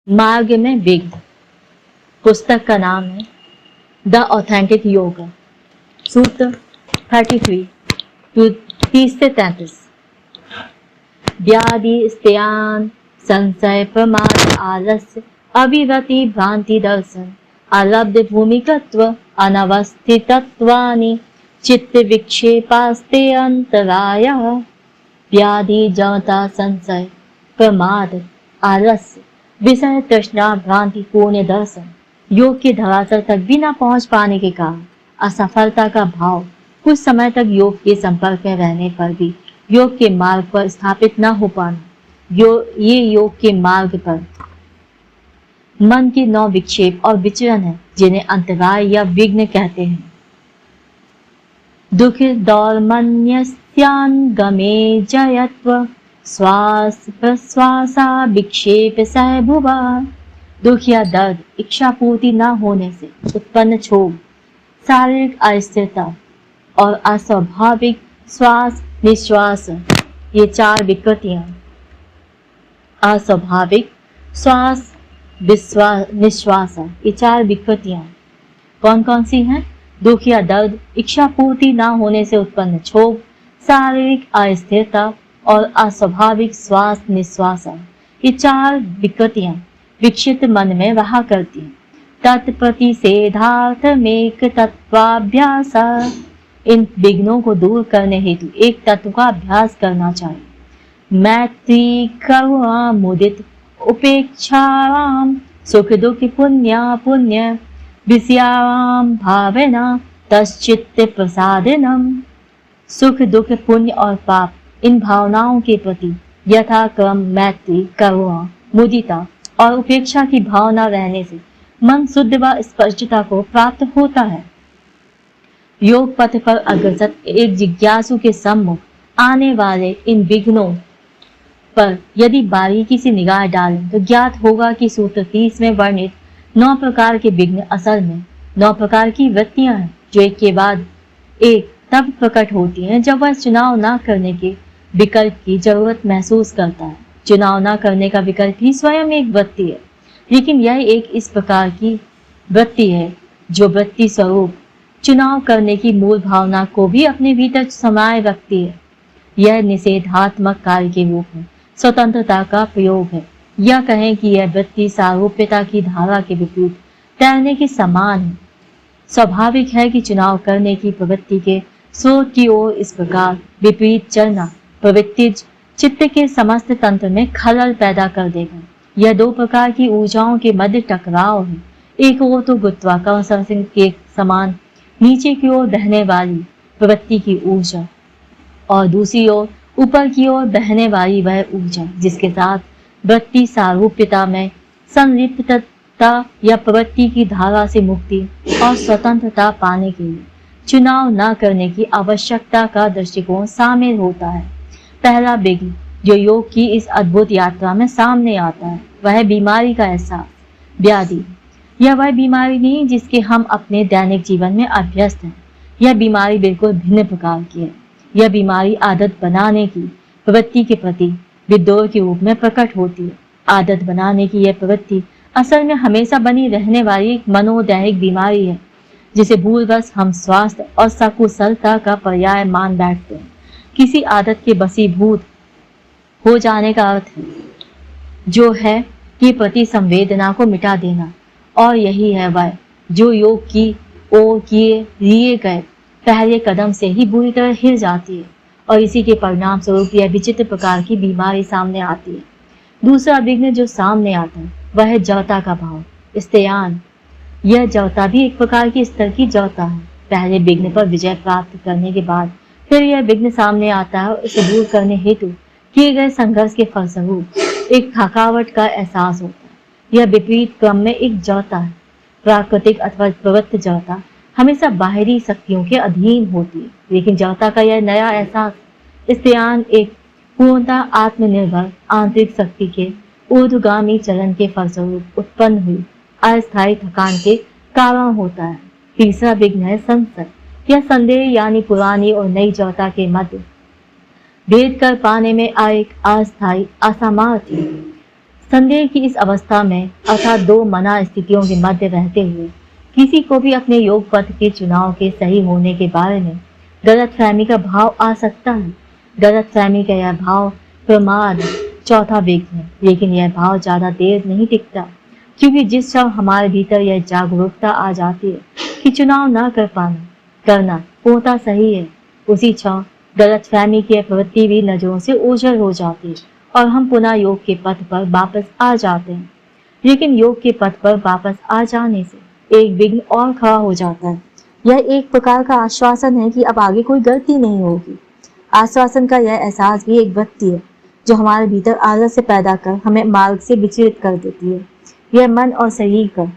मार्ग में विघ्न। पुस्तक का नाम है द ऑथेंटिक योगा। सूत्र 33 टू 30 से 33। व्याधि स्त्यान संशय प्रमाद आलस्य अविरति भ्रांति दर्शन अलब्ध भूमिकत्व अनवस्थितत्वानि चित्त विक्षेपास्ते अंतरायः। व्याधि जड़ता संशय प्रमाद आलस्य विषय तृष्णा भ्रांति पूर्ण दर्शन योग के धरातल तक भी न पहुंच पाने के कारण असफलता का भाव, कुछ समय तक योग के संपर्क में रहने पर भी योग के मार्ग पर स्थापित न हो पाना, ये योग के मार्ग पर मन के 9 विक्षेप और विचरण है, जिन्हें अंतराय या विघ्न कहते हैं। दुख दौर्मन्यस्यान्गमे जयत्व श्वास प्रश्वासा विक्षेप सह भुवा। दुख या दर्द, इच्छा पूर्ति न होने से उत्पन्न क्षोभ, शारीरिक अस्थिरता और अस्वाभाविक श्वास निश्वास, ये 4 विकृतियां। अस्वाभाविक श्वास निश्वास, ये 4 विकृतियां कौन कौन सी हैं? दुख या दर्द, इच्छा पूर्ति न होने से उत्पन्न क्षोभ, शारीरिक अस्थिरता और अस्वाभाविक श्वास निश्वास, ये 4 विकृतियां विक्षिप्त मन में रहा करती हैं। तत्प्रतिषेधार्थमेक तत्वाभ्यास, इन विघ्नों को दूर करने हेतु एक तत्व का अभ्यास करना चाहिए। मैत्री करुणा मुदित उपेक्षाराम सुख दुख पुण्य विषयाराम भावना तश्चित्त प्रसादनम। सुख दुख पुण्य और पाप, इन भावनाओं के प्रति यथाक्रम मैत्री करुणा मुदिता और उपेक्षा की भावना रहने से मन शुद्ध व स्पष्टता को प्राप्त होता है। योग पथ पर अग्रसर एक जिज्ञासु के सम्मुख आने वाले इन विघ्नों पर यदि बारीकी से निगाह डालें तो ज्ञात होगा कि सूत्र 30 में वर्णित 9 प्रकार के विघ्न असल में 9 प्रकार की वृत्तियां हैं, जो एक के बाद एक तब प्रकट होती हैं जब वह चुनाव न करने के विकल्प की जरूरत महसूस करता है। चुनाव न करने का विकल्प ही स्वयं एक वृत्ति है, लेकिन यह एक इस प्रकार की वृत्ति है जो वृत्ति स्वरूप चुनाव करने की मूल भावना को भी अपने भीतर समाये रखती है। यह निषेधात्मक कार्य के रूप में स्वतंत्रता का प्रयोग है, या कहें कि यह वृत्ति सारूप्यता की धारा के विपरीत तैरने के समान है। स्वाभाविक है कि चुनाव करने की प्रवृत्ति के स्रोत की ओर इस प्रकार विपरीत चलना प्रवृत्तिज चित्त के समस्त तंत्र में खलल पैदा कर देगा। यह 2 प्रकार की ऊर्जाओं के मध्य टकराव है। एक ओर तो गुरुत्वाकर्षण के समान नीचे की ओर बहने वाली प्रवृत्ति की ऊर्जा, और दूसरी ओर ऊपर की ओर बहने वाली वह ऊर्जा जिसके साथ वृत्ति सारूप्यता में संलिप्तता या प्रवृत्ति की धारा से मुक्ति और स्वतंत्रता पाने के लिए चुनाव न करने की आवश्यकता का दृष्टिकोण शामिल होता है। पहला विघ्न जो योग की इस अद्भुत यात्रा में सामने आता है वह है बीमारी का एहसास। व्याधि, यह वह बीमारी नहीं जिसके हम अपने दैनिक जीवन में अभ्यस्त हैं। यह बीमारी बिल्कुल भिन्न प्रकार की है। यह बीमारी आदत बनाने की प्रवृत्ति के प्रति विद्रोह के रूप में प्रकट होती है। आदत बनाने की यह प्रवृत्ति असल में हमेशा बनी रहने वाली एक मनोदैहिक बीमारी है, जिसे भूलवश हम स्वास्थ्य और सकुशलता का पर्याय मान बैठते हैं। किसी आदत के बसीभूत हो जाने का अर्थ है जो है कि प्रति संवेदना को मिटा देना, और यही है वह जो योग की ओर लिए गए पहले कदम से ही बुरी तरह हिल जाती है, और इसी के परिणाम स्वरूप यह विचित्र प्रकार की बीमारी सामने आती है। दूसरा विघ्न जो सामने आता है वह है जड़ता का भाव, स्त्यान। यह जड़ता भी एक प्रकार की स्तर की जड़ता है। पहले विघ्न पर विजय प्राप्त करने के बाद फिर यह विघ्न सामने आता है और इसे दूर करने हेतु किए गए संघर्ष के फलस्वरूप एक थकावट का एहसास होता है। यह विपरीत क्रम में एक जड़ता है। प्राकृतिक अथवा प्रवृत्त जड़ता हमेशा बाहरी शक्तियों के अधीन होती है, लेकिन जड़ता का यह नया एहसास स्त्यान एक पूर्णतः आत्मनिर्भर आंतरिक शक्ति के ऊर्ध्वगामी चलन के फलस्वरूप उत्पन्न हुई अस्थायी थकान के कारण होता है। तीसरा विघ्न है संशय। यह संदेह यानी पुरानी और नई जड़ता के मध्य भेद कर पाने में एक अस्थायी असामर्थ्य संदेह की इस अवस्था में अर्थात दो मना स्थितियों के मध्य रहते हुए किसी को भी अपने योग पथ के चुनाव के सही होने के बारे में गलतफहमी का भाव आ सकता है। गलतफहमी का यह भाव प्रमाद चौथा विघ्न है, लेकिन यह भाव ज्यादा देर नहीं टिकता, क्योंकि जिस क्षण हमारे भीतर यह जागरूकता आ जाती है कि चुनाव न करना पूर्णतः सही है, उसी क्षण गलतफहमी की प्रवृत्ति भी नजरों से ओझल हो जाती है और हम पुनः योग के पथ पर वापस आ जाते हैं। लेकिन योग के पथ पर वापस आ जाने से एक विघ्न और खड़ा हो जाता है। यह एक प्रकार का आश्वासन है कि अब आगे कोई गलती नहीं होगी। आश्वासन का यह एहसास भी एक वृत्ति है जो हमारे भीतर आलस्य पैदा कर हमें मार्ग से विचलित कर देती है। यह मन और शरीर का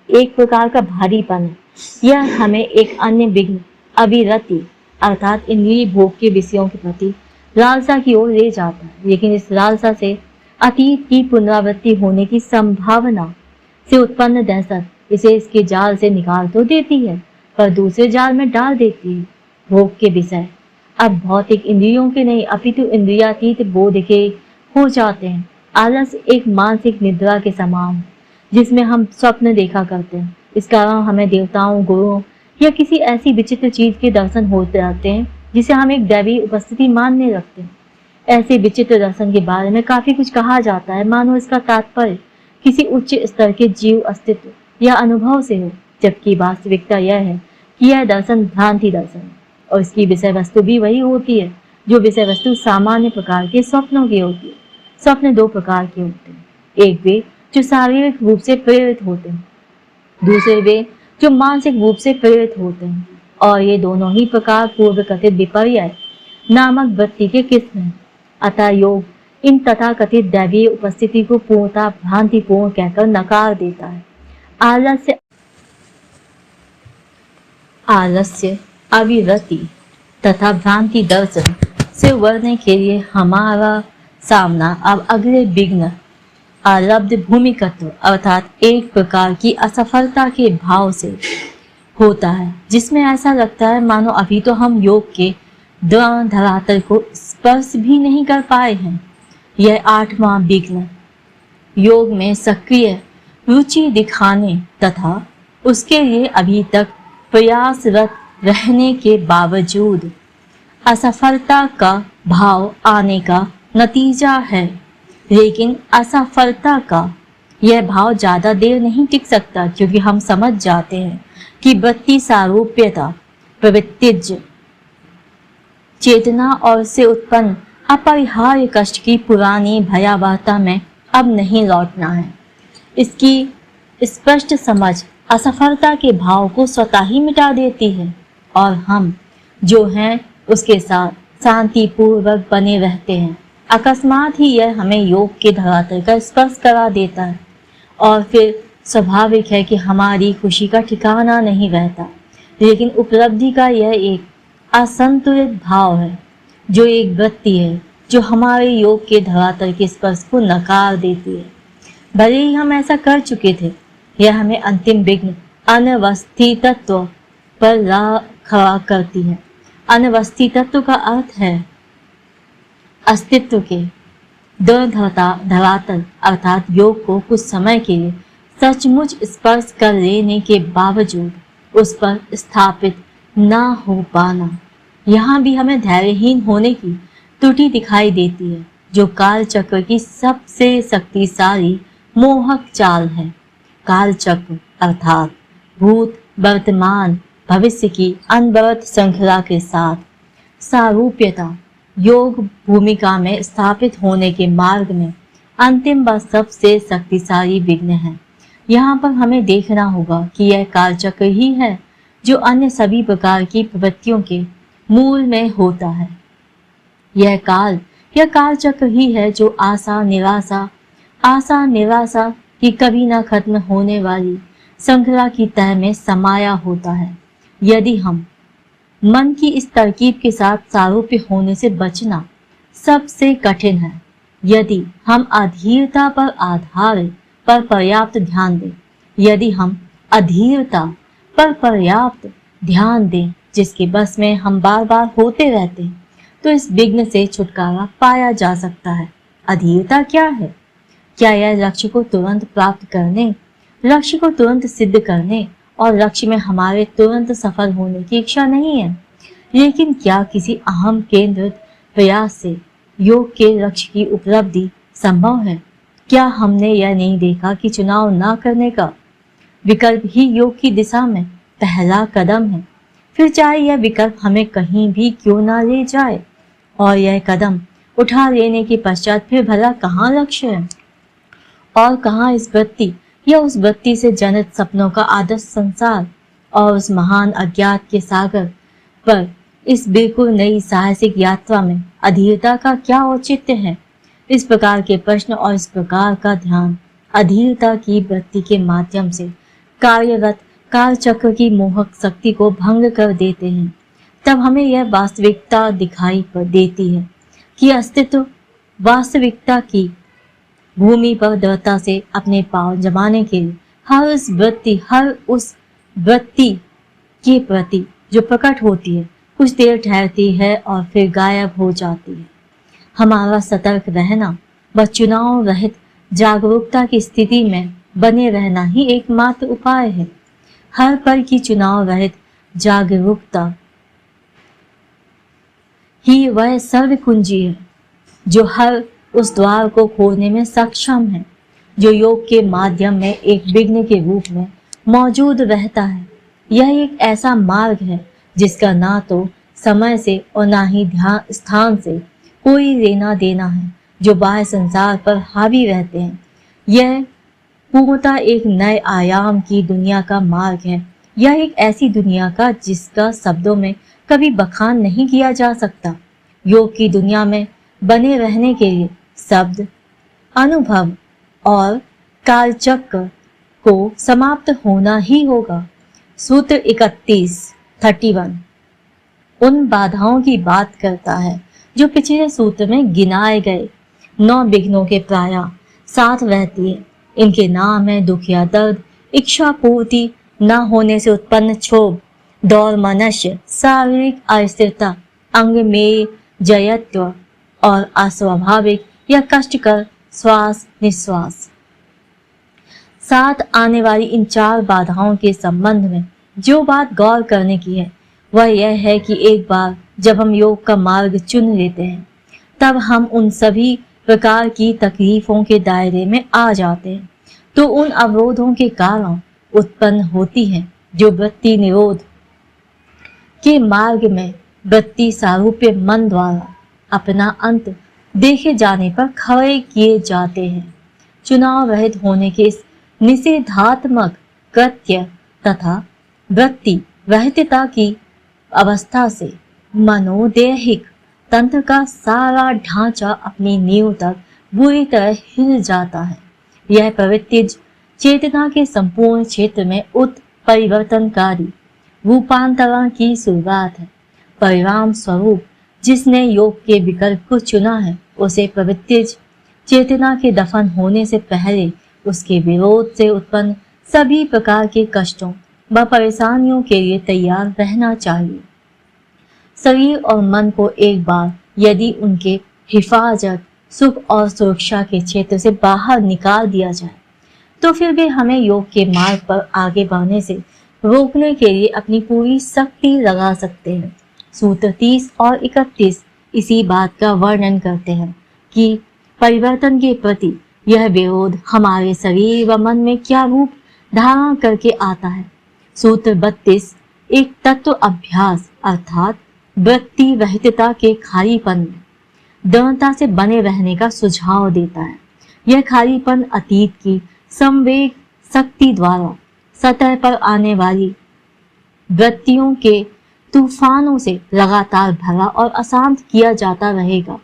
एक प्रकार का भारीपन है। यह हमें एक अन्य विघ्न अविरति अर्थात इंद्रिय भोग के विषयों के प्रति लालसा की ओर ले जाता है, लेकिन इस लालसा से अतीत की पुनरावृत्ति होने की संभावना से उत्पन्न दहशत इसे इसके जाल से निकाल तो देती है, पर दूसरे जाल में डाल देती है। भोग के विषय अब भौतिक इंद्रियों के नहीं अपितु इंद्रियातीत बोध के हो जाते हैं। आलस एक मानसिक निद्रा के समान जिसमें हम स्वप्न देखा करते हैं। इस कारण हमें देवताओं, गुरुओं या किसी ऐसी विचित्र चीज के दर्शन होते रहते हैं जिसे हम एक दैवी उपस्थिति मानने लगते हैं। ऐसे विचित्र दर्शन के बारे में काफी कुछ कहा जाता है, मानो इसका तात्पर्य किसी उच्च स्तर के जीव अस्तित्व या अनुभव से हो, जबकि वास्तविकता यह है कि यह दर्शन भ्रांति दर्शन है और इसकी विषय वस्तु भी वही होती है जो विषय वस्तु सामान्य प्रकार के स्वप्नों की होती है। स्वप्न दो प्रकार के होते हैं, एक वे जो शारीरिक रूप से प्रेरित होते हैं, दूसरे वे जो मानसिक रूप से प्रेरित होते हैं, और ये दोनों ही प्रकार पूर्व कथित विपर्य नामक वृत्ति के किस्म हैं। अतः योग इन तथाकथित दैवीय उपस्थिति को पूर्णतः भ्रांतिपूर्ण कहकर नकार देता है। आलस्य अविरति तथा भ्रांति दर्शन से उबरने के लिए हमारा सामना अब अगले विघ्न आलब्ध भूमिकत्व अर्थात एक प्रकार की असफलता के भाव से होता है, जिसमें ऐसा लगता है मानो अभी तो हम योग के धरातल को स्पर्श भी नहीं कर पाए हैं। यह 8वां विघ्न योग में सक्रिय रुचि दिखाने तथा उसके लिए अभी तक प्रयासरत रहने के बावजूद असफलता का भाव आने का नतीजा है। लेकिन असफलता का यह भाव ज्यादा देर नहीं टिक सकता, क्योंकि हम समझ जाते हैं कि वृत्ति सारूप्यता प्रवृत्तिज चेतना और से उत्पन्न अपरिहार्य कष्ट की पुरानी भयावहता में अब नहीं लौटना है। इसकी स्पष्ट समझ असफलता के भाव को स्वतः ही मिटा देती है और हम जो हैं उसके साथ शांतिपूर्वक बने रहते हैं। अकस्मात ही यह हमें योग के धरातल का स्पर्श करा देता है और फिर स्वाभाविक है कि हमारी खुशी का ठिकाना नहीं रहता। लेकिन उपलब्धि का यह एक असंतुलित भाव है, जो एक वृत्ति है जो हमारे योग के धरातल के स्पर्श को नकार देती है। भले ही हम ऐसा कर चुके थे, यह हमें अंतिम विघ्न अनवस्थितत्व पर ला खड़ा करती है। अनवस्थितत्व का अर्थ है अस्तित्व के धरातल अर्थात योग को कुछ समय के लिए सचमुच स्पर्श कर लेने के बावजूद उस पर स्थापित ना हो पाना। यहाँ भी हमें धैर्यहीन होने की त्रुटि दिखाई देती है, जो काल चक्र की सबसे शक्तिशाली मोहक चाल है। काल चक्र अर्थात भूत, वर्तमान, भविष्य की अनवरत श्रृंखला के साथ सारूप्यता योग भूमिका में स्थापित होने के मार्ग में अंतिम व सबसे शक्तिशाली विघ्न है। यहाँ पर हमें देखना होगा कि यह कालचक्र ही है जो अन्य सभी प्रकार की प्रवृत्तियों के मूल में होता है। यह कालचक्र ही है जो आशा निराशा की कभी न खत्म होने वाली श्रृंखला की तह में समाया होता है। यदि हम मन की इस तरकीब के साथ सारूप्य होने से बचना सबसे कठिन है। यदि हम अधीरता पर आधार पर पर्याप्त ध्यान दें, यदि हम अधीरता पर पर्याप्त ध्यान दें जिसके बस में हम बार बार होते रहते हैं, तो इस विघ्न से छुटकारा पाया जा सकता है। अधीरता क्या है? क्या यह लक्ष्य को तुरंत प्राप्त करने, लक्ष्य को तुरंत सिद्ध करने और लक्ष्य में हमारे तुरंत सफल होने की इच्छा नहीं है? लेकिन क्या किसी अहम केंद्रित प्रयास से योग के लक्ष्य की उपलब्धि संभव है? क्या हमने यह नहीं देखा कि चुनाव न करने का विकल्प ही योग की दिशा में पहला कदम है? फिर चाहे यह विकल्प हमें कहीं भी क्यों ना ले जाए, और यह कदम उठा लेने के पश्चात फिर भला कहाँ लक्ष्य है और कहाँ इस वृत्ति या उस वृत्ति से जनित सपनों का आदर्श संसार, और उस महान अज्ञात के सागर पर इस बिल्कुल नई साहसिक यात्रा में अधीरता का क्या औचित्य है? इस प्रकार के प्रश्न और इस प्रकार का ध्यान अधीरता की वृत्ति के माध्यम से कार्यरत कालचक्र की मोहक शक्ति को भंग कर देते हैं। तब हमें यह वास्तविकता दिखाई देती है कि अस्तित्व वास्तविकता की भूमि पर दृढ़ता से अपने पांव जमाने के लिए हर उस वृत्ति के प्रति जो प्रकट होती है कुछ देर ठहरती है और फिर गायब हो जाती है। हमारा सतर्क रहना व चुनाव रहित जागरूकता की स्थिति में बने रहना ही एकमात्र उपाय है। हर पल की चुनाव रहित जागरूकता ही वह सर्व कुंजी है जो हर उस द्वार को खोलने में सक्षम है जो योग के माध्यम में एक विघ्न के रूप में मौजूद रहता है। यह एक ऐसा मार्ग है जिसका ना तो समय से और ना ही ध्यान स्थान से कोई लेना देना है, जो बाह्य संसार पर हावी रहते हैं। यह पूर्णतः एक नए आयाम की दुनिया का मार्ग है। यह एक ऐसी दुनिया का जिसका शब्दों में कभी बखान नहीं किया जा सकता। योग की दुनिया में बने रहने के लिए शब्द, अनुभव और कालचक्र को समाप्त होना ही होगा। सूत्र 31 उन बाधाओं की बात करता है जो पिछले सूत्र में गिनाए गए 9 विघ्नों के प्राय साथ रहती है। इनके नाम है दुख या दर्द, इच्छा पूर्ति न होने से उत्पन्न क्षोभ, दौर मनुष्य, शारीरिक अस्थिरता, अंग में जयत्व और अस्वाभाविक या कष्टकर श्वास निश्वास। साथ आने वाली इन 4 बाधाओं के संबंध में जो बात गौर करने की है वह यह है कि एक बार जब हम योग का मार्ग चुन लेते हैं तब हम उन सभी प्रकार की तकलीफों के दायरे में आ जाते हैं तो उन अवरोधों के कारण उत्पन्न होती है जो वृत्ति निरोध के मार्ग में वृत्ति सारूप्य मन द्वारा अपना अंत देखे जाने पर खड़े किए जाते हैं। चुनाव रहित होने के इस निषेधात्मक कृत्य तथा वृत्ति रहितता की अवस्था से मनोदैहिक तंत्र का सारा ढांचा अपनी नींव तक बुरी तरह हिल जाता है। यह प्रवृत्ति चेतना के संपूर्ण क्षेत्र में उत्परिवर्तनकारी रूपांतरण की शुरुआत है। परिणाम स्वरूप जिसने योग के विकल्प को चुना है उसे प्रवृत्ति चेतना के दफन होने से पहले उसके विरोध से उत्पन्न सभी प्रकार के कष्टों व परेशानियों के लिए तैयार रहना चाहिए। शरीर और मन को एक बार यदि उनके हिफाजत, सुख और सुरक्षा के क्षेत्र से बाहर निकाल दिया जाए तो फिर भी हमें योग के मार्ग पर आगे बढ़ने से रोकने के लिए अपनी पूरी शक्ति लगा सकते हैं। सूत्र 30 और 31 इसी बात का वर्णन करते हैं कि परिवर्तन के प्रति यह विरोध हमारे शरीर व मन में क्या रूप धारण करके आता है। सूत्र 32 एक तत्व अभ्यास अर्थात वृत्ति रहितता के खालीपन में दृढ़ता से बने रहने का सुझाव देता है। यह खालीपन अतीत की संवेग शक्ति द्वारा सतह पर आने वाली वृत्तियों के तूफानों से लगातार भरा और अशांत किया जाता रहेगा।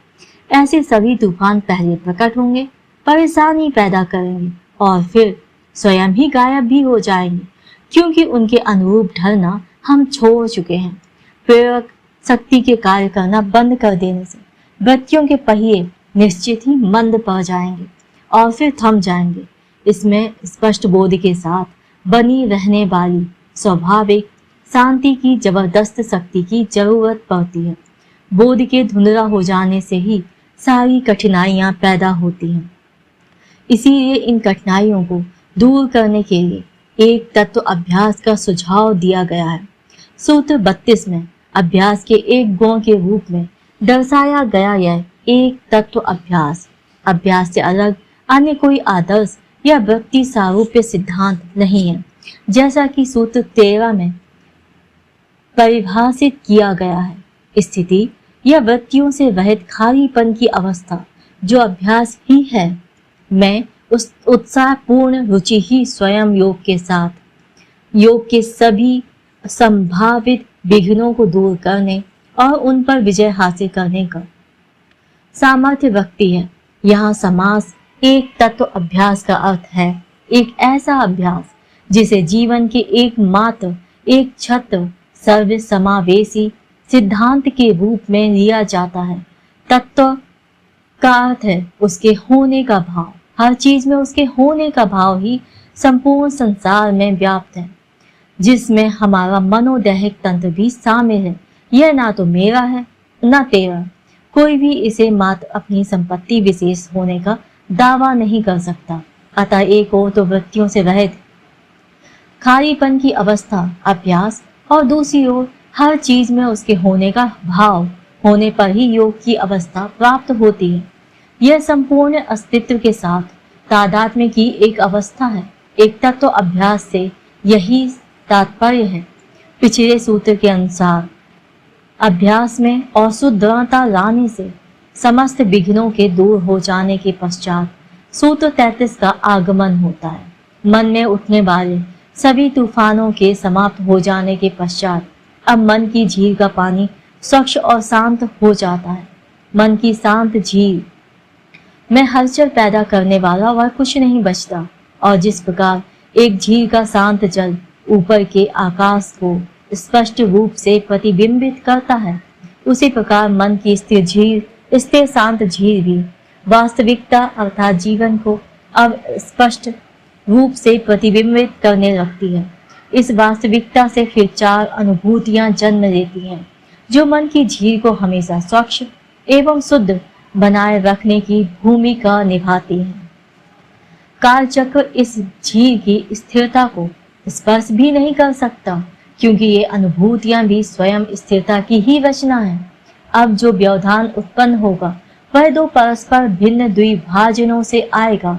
ऐसे सभी तूफान पहले प्रकट होंगे, परेशानी पैदा करेंगे और फिर स्वयं ही गायब भी हो जाएंगे, क्योंकि उनके अनुरूप ढलना हम छोड़ चुके हैं। प्रेरक शक्ति के कार्य करना बंद कर देने से वृत्तियों के पहिए निश्चित ही मंद पड़ जाएंगे और फिर थम जाएंगे। इसमें स्पष्ट बोध के साथ बनी रहने वाली स्वाभाविक शांति की जबरदस्त शक्ति की जरूरत पड़ती है। बोध के धुंधला हो जाने से ही सारी कठिनाइयां पैदा होती हैं। इसीलिए इन कठिनाइयों को दूर करने के लिए एक तत्व अभ्यास का सुझाव दिया गया है। सूत्र 32 में अभ्यास के एक गुण के रूप में दर्शाया गया यह एक तत्व अभ्यास अभ्यास से अलग अन्य कोई आदर्श या वृत्ति सारूप्य सिद्धांत नहीं है, जैसा कि सूत्र 13 में परिभाषित किया गया है। स्थिति या वृत्तियों से रहित खालीपन की अवस्था जो अभ्यास ही है, मैं उस उत्साहपूर्ण रुचि ही स्वयं योग के सभी संभावित विघ्नों को दूर करने और उन पर विजय हासिल करने का सामर्थ्य रखती है। यहाँ समास एक तत्व अभ्यास का अर्थ है एक ऐसा अभ्यास जिसे जीवन के एकमात्र एक छत्र सर्व समावेशी सिद्धांत के रूप में लिया जाता है। तत्व का अर्थ है उसके होने का भाव। हर चीज में उसके होने का भाव ही संपूर्ण संसार में व्याप्त है, जिसमें हमारा मनोदैहिक तंत्र भी शामिल है। यह ना तो मेरा है ना तेरा। कोई भी इसे मात्र अपनी संपत्ति विशेष होने का दावा नहीं कर सकता। अतः एक ओर तो वृत्तियों से रहित खालीपन की अवस्था अभ्यास और दूसरी ओर हर चीज में उसके होने का भाव होने पर ही योग की अवस्था प्राप्त होती है। यह संपूर्ण अस्तित्व के साथ तादात्म्य की एक अवस्था है। एक तत्व अभ्यास से यही तात्पर्य है। पिछले सूत्र के अनुसार अभ्यास में औसत दृढ़ता लाने से समस्त विघ्नों के दूर हो जाने के पश्चात सूत्र 33 का आगमन होता है। मन में उठने वाले सभी तूफानों के समाप्त हो जाने के पश्चात अब मन की झील का पानी स्वच्छ और शांत हो जाता है। मन की शांत झील में हलचल पैदा करने वाला वह कुछ नहीं बचता, और जिस प्रकार एक झील का शांत जल ऊपर के आकाश को स्पष्ट रूप से प्रतिबिंबित करता है, उसी प्रकार मन की स्थिर शांत झील भी वास्तविकता अर्थात जीवन को अब स्पष्ट रूप से प्रतिबिंबित करने लगती है। इस वास्तविकता से फिर चार अनुभूतियां जन्म लेती हैं, जो मन की झील को हमेशा स्वच्छ एवं शुद्ध बनाए रखने की भूमिका निभाती हैं। कालचक्र इस झील की स्थिरता को स्पर्श भी नहीं कर सकता, क्योंकि ये अनुभूतियां भी स्वयं स्थिरता की ही रचना है। अब जो व्यवधान उत्पन्न होगा वह दो परस्पर भिन्न द्विभाजनों से आएगा,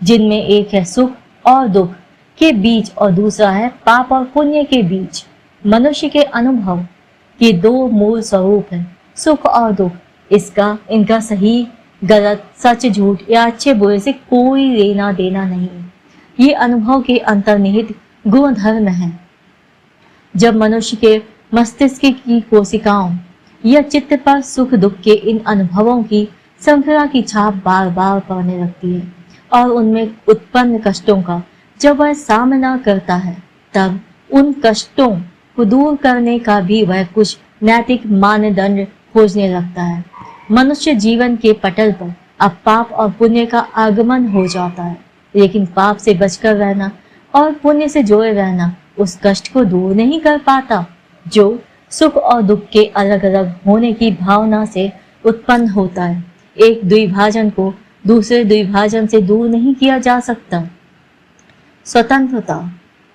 जिनमें एक है सुख और दुख के बीच और दूसरा है पाप और पुण्य के बीच। मनुष्य के अनुभव के दो मूल स्वरूप हैं, सुख और दुख। इनका सही गलत सच झूठ या अच्छे बुरे से कोई लेना देना नहीं। ये अनुभव के अंतर्निहित गुणधर्म है। जब मनुष्य के मस्तिष्क की कोशिकाओं या चित्त पर सुख दुख के इन अनुभवों की श्रृंखला की छाप बार बार पड़ने लगती है और उनमें उत्पन्न कष्टों का जब वह सामना करता है, तब उन कष्टों को दूर करने का भी वह कुछ नैतिक मानदंड खोजने लगता है। मनुष्य जीवन के पटल पर अब पाप और पुण्य का आगमन हो जाता है, लेकिन पाप से बचकर रहना और पुण्य से जुड़े रहना उस कष्ट को दूर नहीं कर पाता, जो सुख और दुख के अलग अलग होने की भावना से उत्पन्न होता है। एक द्विभाजन को दूसरे द्विभाजन से दूर नहीं किया जा सकता। स्वतंत्रता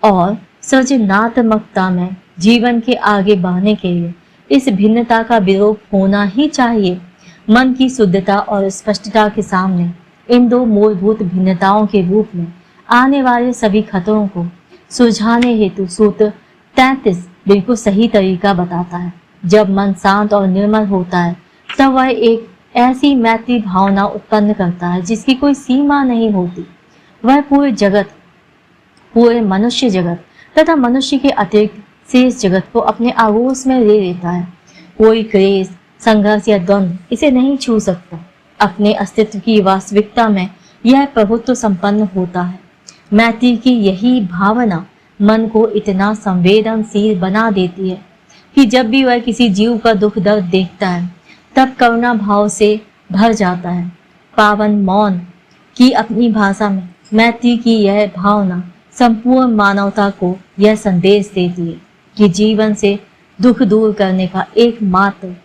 और सृजनात्मकता में जीवन के आगे बढ़ने के लिए इस भिन्नता का विरोध होना ही चाहिए। मन की शुद्धता और स्पष्टता के सामने इन दो मूलभूत भिन्नताओं के रूप में आने वाले सभी खतरों को सुलझाने हेतु सूत्र 33 बिल्कुल सही तरीका बताता है। जब मन शांत और निर्मल होता है, तब वह एक ऐसी मैत्री भावना उत्पन्न करता है जिसकी कोई सीमा नहीं होती। वह पूरे मनुष्य जगत तथा मनुष्य के अतिरिक्त शेष जगत को अपने आगोश में ले लेता है। कोई क्लेश, संघर्ष या द्वंद्व इसे नहीं छू सकता। अपने अस्तित्व की वास्तविकता में यह प्रभुत्व संपन्न होता है। मैत्री की यही भावना मन को इतना संवेदनशील बना देती है कि जब भी वह किसी जीव का दुख दर्द देखता है, तब करुणा भाव से भर जाता है। पावन मौन की अपनी भाषा में मैत्री की यह भावना संपूर्ण मानवता को यह संदेश देती है कि जीवन से दुख दूर करने का एकमात्र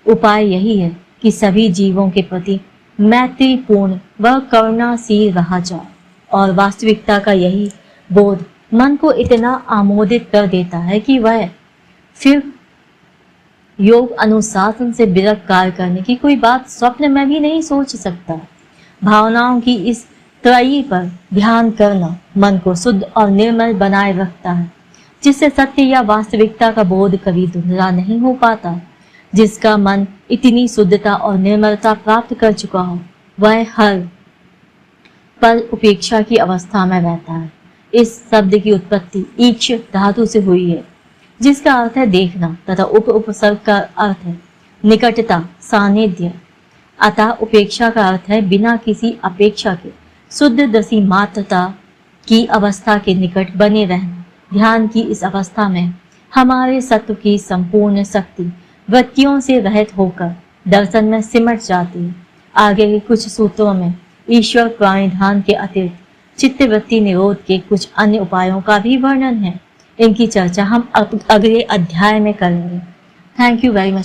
उपाय यही है कि सभी जीवों के प्रति मैत्रीपूर्ण वह करुणाशील रहा जाए। और वास्तविकता का यही बोध मन को इतना आमोदित कर देता है कि वह फिर योग अनुशासन से विरत कार्य करने की कोई बात स्वप्न में भी नहीं सोच सकता। भावनाओं की इस त्रयी पर ध्यान करना मन को शुद्ध और निर्मल बनाए रखता है, जिससे सत्य या वास्तविकता का बोध कभी धुंधला नहीं हो पाता। जिसका मन इतनी शुद्धता और निर्मलता प्राप्त कर चुका हो, वह हर पल उपेक्षा की अवस्था में रहता है। इस शब्द की उत्पत्ति ईक्ष धातु से हुई है, जिसका अर्थ है देखना, तथा उपसर्ग का अर्थ है निकटता, सानिध्य। अतः उपेक्षा का अर्थ है बिना किसी अपेक्षा के शुद्ध दसी मात्रता की अवस्था के निकट बने रहना। ध्यान की इस अवस्था में हमारे सत्व की संपूर्ण शक्ति वृत्तियों से रहित होकर दर्शन में सिमट जाती है। आगे के कुछ सूत्रों में ईश्वर प्राणिधान के अतिरिक्त चित्तवृत्ति निरोध के कुछ अन्य उपायों का भी वर्णन है। इनकी चर्चा हम अगले अध्याय में करेंगे। Thank you very much.